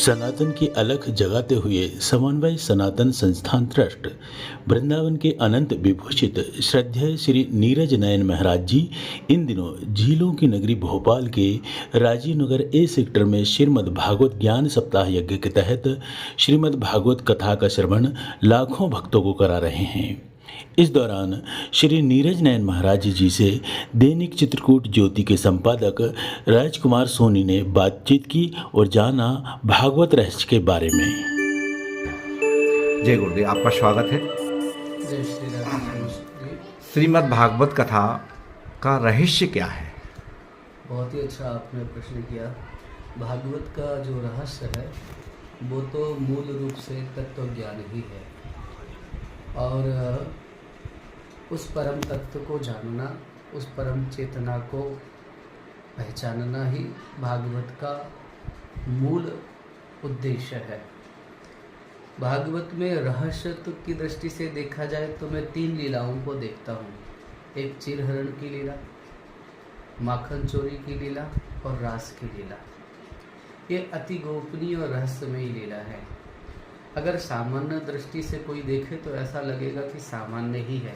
सनातन की अलख जगाते हुए समन्वय सनातन संस्थान ट्रस्ट वृंदावन के अनंत विभूषित श्रद्धेय श्री नीरज नयन महाराज जी इन दिनों झीलों की नगरी भोपाल के राजीव नगर ए सेक्टर में श्रीमद् भागवत ज्ञान सप्ताह यज्ञ के तहत श्रीमद् भागवत कथा का श्रवण लाखों भक्तों को करा रहे हैं। इस दौरान श्री नीरज नयन महाराज जी से दैनिक चित्रकूट ज्योति के संपादक राजकुमार सोनी ने बातचीत की और जाना भागवत रहस्य के बारे में। जय गुरुदेव, आपका स्वागत है। जय श्री राम। श्रीमद् भागवत कथा का रहस्य क्या है? बहुत ही अच्छा आपने प्रश्न किया। भागवत का जो रहस्य है वो तो मूल रूप से तत्व ज्ञान ही है और उस परम तत्व को जानना, उस परम चेतना को पहचानना ही भागवत का मूल उद्देश्य है। भागवत में रहस्य की दृष्टि से देखा जाए तो मैं 3 लीलाओं को देखता हूँ। एक चिरहरण की लीला, माखन चोरी की लीला और रास की लीला। ये अति गोपनीय और रहस्यमयी लीला है। अगर सामान्य दृष्टि से कोई देखे तो ऐसा लगेगा कि सामान्य ही है,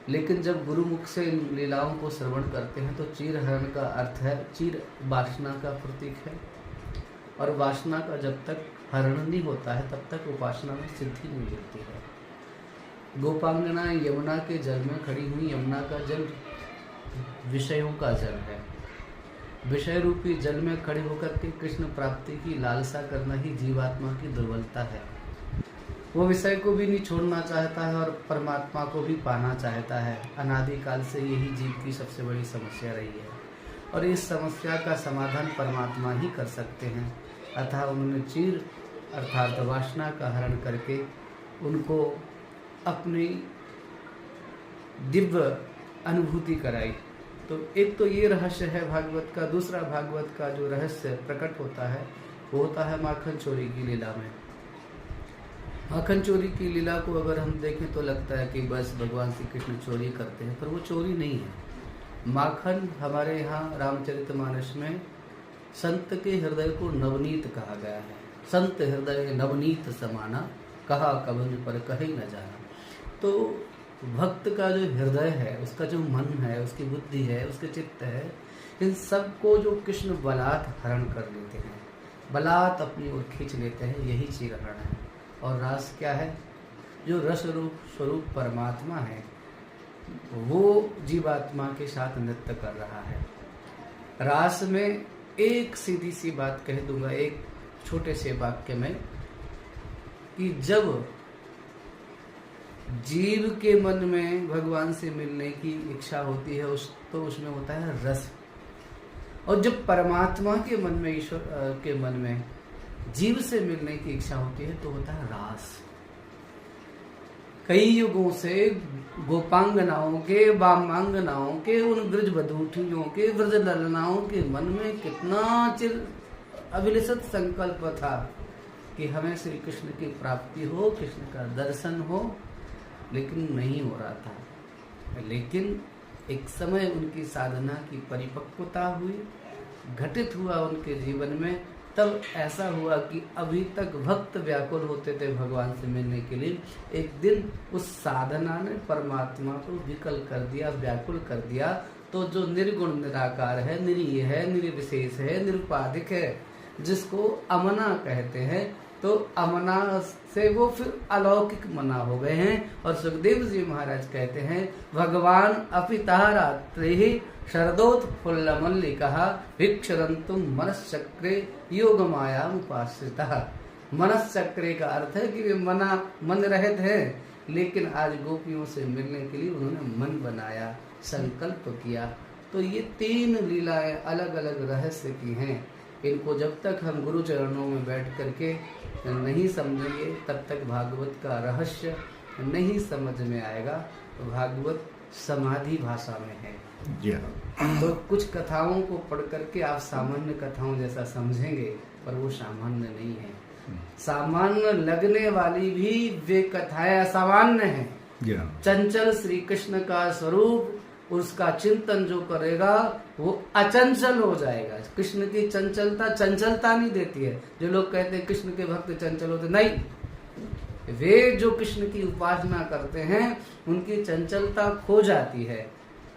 लेकिन जब गुरुमुख से इन लीलाओं को श्रवण करते हैं तो चीरहरण का अर्थ है, चीर वासना का प्रतीक है और वासना का जब तक हरण नहीं होता है तब तक उपासना में सिद्धि नहीं मिलती है। गोपांगना यमुना के जल में खड़ी हुई, यमुना का जल विषयों का जल है। विषय रूपी जल में खड़े होकर के कृष्ण प्राप्ति की लालसा करना ही जीवात्मा की दुर्बलता है। वो विषय को भी नहीं छोड़ना चाहता है और परमात्मा को भी पाना चाहता है। अनादिकाल से यही जीव की सबसे बड़ी समस्या रही है और इस समस्या का समाधान परमात्मा ही कर सकते हैं। अतः उन्होंने चीर अर्थात वासना का हरण करके उनको अपनी दिव्य अनुभूति कराई। तो एक तो ये रहस्य है भागवत का। दूसरा भागवत का जो रहस्य प्रकट होता है वो होता है माखन चोरी की लीला में। माखन चोरी की लीला को अगर हम देखें तो लगता है कि बस भगवान श्री कृष्ण चोरी करते हैं, पर वो चोरी नहीं है। माखन हमारे यहाँ रामचरितमानस में संत के हृदय को नवनीत कहा गया है। संत हृदय नवनीत समाना, कहा कवन पर कहीं न जाना। तो भक्त का जो हृदय है, उसका जो मन है, उसकी बुद्धि है, उसके चित्त है, इन सबको जो कृष्ण बलात् हरण कर लेते हैं, बलात् अपनी ओर खींच लेते हैं, यही चीरहरण है। और रास क्या है? जो रस रूप स्वरूप परमात्मा है वो जीवात्मा के साथ नृत्य कर रहा है। रास में एक सीधी सी बात कह दूंगा एक छोटे से वाक्य में, कि जब जीव के मन में भगवान से मिलने की इच्छा होती है तो उसमें होता है रस, और जब परमात्मा के मन में, ईश्वर के मन में जीव से मिलने की इच्छा होती है तो होता है रास। कई युगों से गोपांगनाओं के, वामांगनाओं के, उन ब्रज बधूठियों के, ब्रज ललनाओं के मन में कितना चिर अभिलषित संकल्प था कि हमें श्री कृष्ण की प्राप्ति हो, कृष्ण का दर्शन हो, लेकिन नहीं हो रहा था। लेकिन एक समय उनकी साधना की परिपक्वता हुई, घटित हुआ उनके जीवन में। तब ऐसा हुआ कि अभी तक भक्त व्याकुल होते थे भगवान से मिलने के लिए, एक दिन उस साधना ने परमात्मा को विकल कर दिया, व्याकुल कर दिया। तो जो निर्गुण निराकार है, निरीह है, निर्विशेष है, निरुपाधिक है, जिसको अमना कहते हैं, तो अमना से वो फिर अलौकिक मना हो गए हैं। और सुखदेव जी महाराज कहते हैं, भगवान अपिता रात्रि ही शरदोत्फुल्ल मल्लिका भिक्षरंतुम मनश्चक्रे योग माया उपाश्रिता। मनश्चक्रे का अर्थ है कि वे मन रहित हैं, लेकिन आज गोपियों से मिलने के लिए उन्होंने मन बनाया, संकल्प किया। तो ये 3 लीलाएं अलग अलग रहस्य की हैं। इनको जब तक हम गुरु चरणों में बैठ करके नहीं समझेंगे तब तक भागवत का रहस्य नहीं समझ में आएगा। तो भागवत समाधि भाषा में है। तो कुछ कथाओं को पढ़ करके आप सामान्य कथाओं जैसा समझेंगे, पर वो सामान्य नहीं है। सामान्य लगने वाली भी वे कथाएं असामान्य हैं। चंचल श्री कृष्ण का स्वरूप उसका चिंतन जो करेगा वो अचंचल हो जाएगा। कृष्ण की चंचलता चंचलता नहीं देती है। जो लोग कहते हैं कृष्ण के भक्त चंचल होते, नहीं, वे जो कृष्ण की उपासना करते हैं उनकी चंचलता खो जाती है।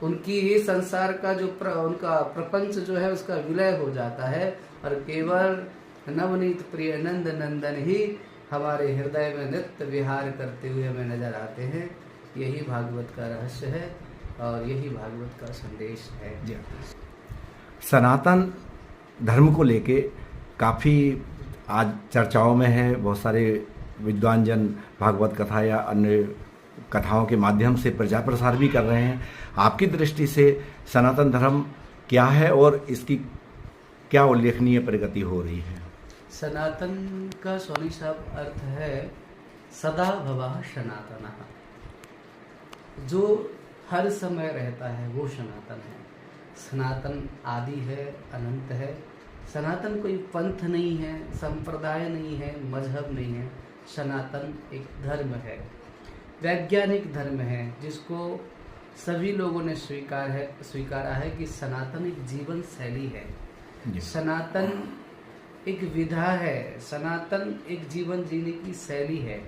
उनकी ये संसार का जो उनका प्रपंच जो है उसका विलय हो जाता है और केवल नवनीत प्रिय नंद नंदन ही हमारे हृदय में नृत्य विहार करते हुए हमें नजर आते हैं। यही भागवत का रहस्य है और यही भागवत का संदेश है। सनातन धर्म को लेके काफ़ी आज चर्चाओं में है। बहुत सारे विद्वान जन भागवत कथा या अन्य कथाओं के माध्यम से प्रचार प्रसार भी कर रहे हैं। आपकी दृष्टि से सनातन धर्म क्या है और इसकी क्या उल्लेखनीय प्रगति हो रही है? सनातन का सोनी साहब अर्थ है सदा भवः सनातनः, जो हर समय रहता है वो सनातन है। सनातन आदि है, अनंत है। सनातन कोई पंथ नहीं है, संप्रदाय नहीं है, मजहब नहीं है। सनातन एक धर्म है, वैज्ञानिक धर्म है, जिसको सभी लोगों ने स्वीकारा है कि सनातन एक जीवन शैली है। सनातन एक विधा है, सनातन एक जीवन जीने की शैली है।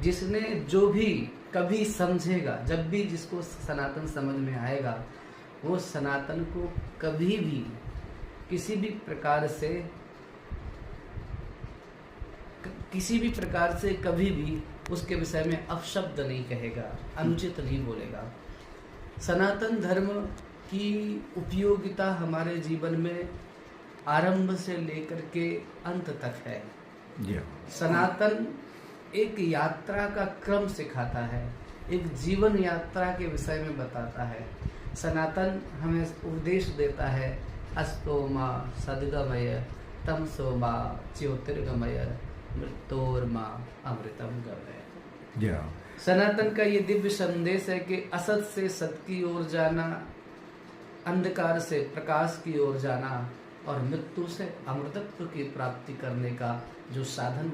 जिसने जो भी कभी समझेगा, जब भी जिसको सनातन समझ में आएगा, वो सनातन को कभी भी किसी भी प्रकार से कभी भी उसके विषय में अपशब्द नहीं कहेगा, अनुचित नहीं बोलेगा। सनातन धर्म की उपयोगिता हमारे जीवन में आरंभ से लेकर के अंत तक है। सनातन एक यात्रा का क्रम सिखाता है, एक जीवन यात्रा के विषय में बताता है। सनातन हमें उपदेश देता है, अस्तो मा सद्गमय तमसो मा ज्योतिर्गमय मृत्योर्मा अमृतम गमय। सनातन का ये दिव्य संदेश है कि असत से सत की ओर जाना, अंधकार से प्रकाश की ओर जाना और मृत्यु से अमृतत्व की प्राप्ति करने का जो साधन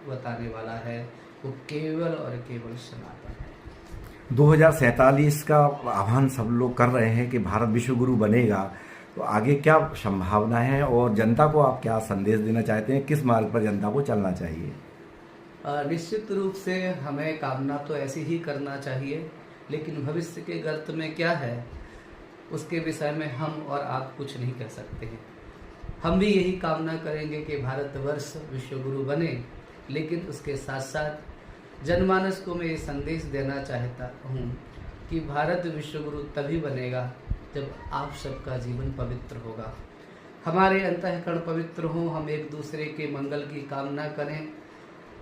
बताने वाला है वो केवल और केवल सनातन है। 2047 का आह्वान सब लोग कर रहे हैं कि भारत विश्व गुरु बनेगा, तो आगे क्या संभावना है और जनता को आप क्या संदेश देना चाहते हैं? किस मार्ग पर जनता को चलना चाहिए? निश्चित रूप से हमें कामना तो ऐसी ही करना चाहिए, लेकिन भविष्य के गर्त में क्या है उसके विषय में हम और आप कुछ नहीं कह सकते हैं। हम भी यही कामना करेंगे कि भारतवर्ष विश्वगुरु बने, लेकिन उसके साथ साथ जनमानस को मैं ये संदेश देना चाहता हूँ कि भारत विश्वगुरु तभी बनेगा जब आप सबका जीवन पवित्र होगा, हमारे अंतःकरण पवित्र हो, हम एक दूसरे के मंगल की कामना करें,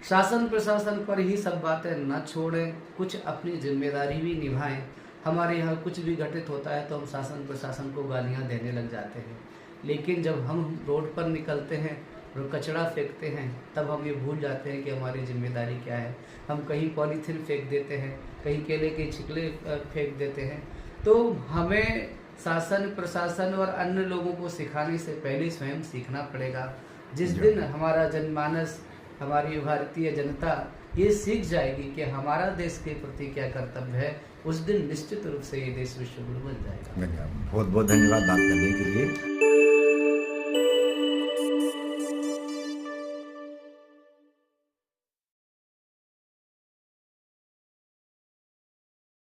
शासन प्रशासन पर ही सब बातें न छोड़ें, कुछ अपनी जिम्मेदारी भी निभाएं। हमारे यहाँ कुछ भी घटित होता है तो हम शासन प्रशासन को गालियाँ देने लग जाते हैं, लेकिन जब हम रोड पर निकलते हैं और कचरा फेंकते हैं तब हम ये भूल जाते हैं कि हमारी जिम्मेदारी क्या है। हम कहीं पॉलीथीन फेंक देते हैं, कहीं केले के छिकले फेंक देते हैं। तो हमें शासन प्रशासन और अन्य लोगों को सिखाने से पहले स्वयं सीखना पड़ेगा। जिस दिन हमारा जनमानस, हमारी भारतीय जनता ये सीख जाएगी कि हमारा देश के प्रति क्या कर्तव्य है, उस दिन निश्चित रूप से ये देश विश्वगुरु बन जाएगा। बहुत बहुत धन्यवाद बात करने के लिए।